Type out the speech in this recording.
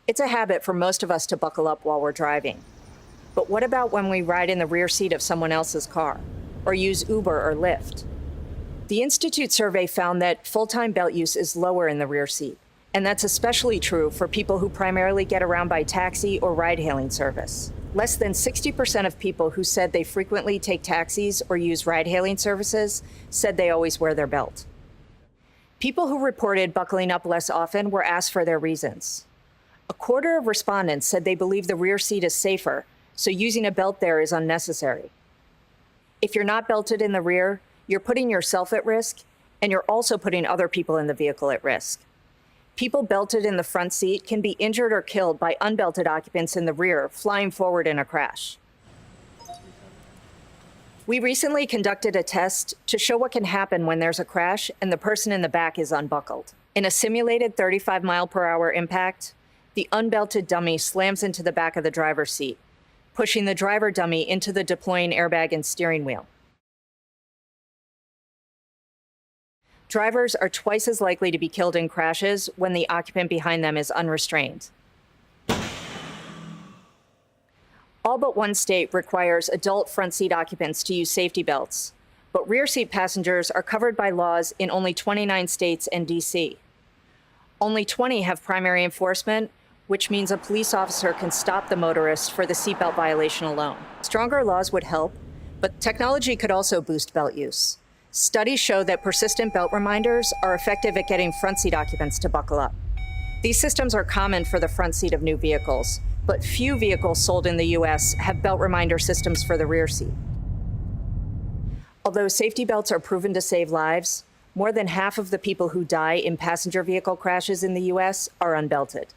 It's a habit for most of us to buckle up while we're driving. But what about when we ride in the rear seat of someone else's car or use Uber or Lyft? The Institute survey found that full-time belt use is lower in the rear seat, and that's especially true for people who primarily get around by taxi or ride-hailing service. Less than 60% of people who said they frequently take taxis or use ride-hailing services said they always wear their belt. People who reported buckling up less often were asked for their reasons. A quarter of respondents said they believe the rear seat is safer, so using a belt there is unnecessary. If you're not belted in the rear, you're putting yourself at risk, and you're also putting other people in the vehicle at risk. People belted in the front seat can be injured or killed by unbelted occupants in the rear flying forward in a crash. We recently conducted a test to show what can happen when there's a crash and the person in the back is unbuckled. In a simulated 35-mile-per-hour impact, the unbelted dummy slams into the back of the driver's seat, pushing the driver dummy into the deploying airbag and steering wheel. Drivers are twice as likely to be killed in crashes when the occupant behind them is unrestrained. All but one state requires adult front seat occupants to use safety belts, but rear seat passengers are covered by laws in only 29 states and DC. Only 20 have primary enforcement, which means a police officer can stop the motorist for the seatbelt violation alone. Stronger laws would help, but technology could also boost belt use. Studies show that persistent belt reminders are effective at getting front seat occupants to buckle up. These systems are common for the front seat of new vehicles, but few vehicles sold in the US have belt reminder systems for the rear seat. Although safety belts are proven to save lives, more than half of the people who die in passenger vehicle crashes in the US are unbelted.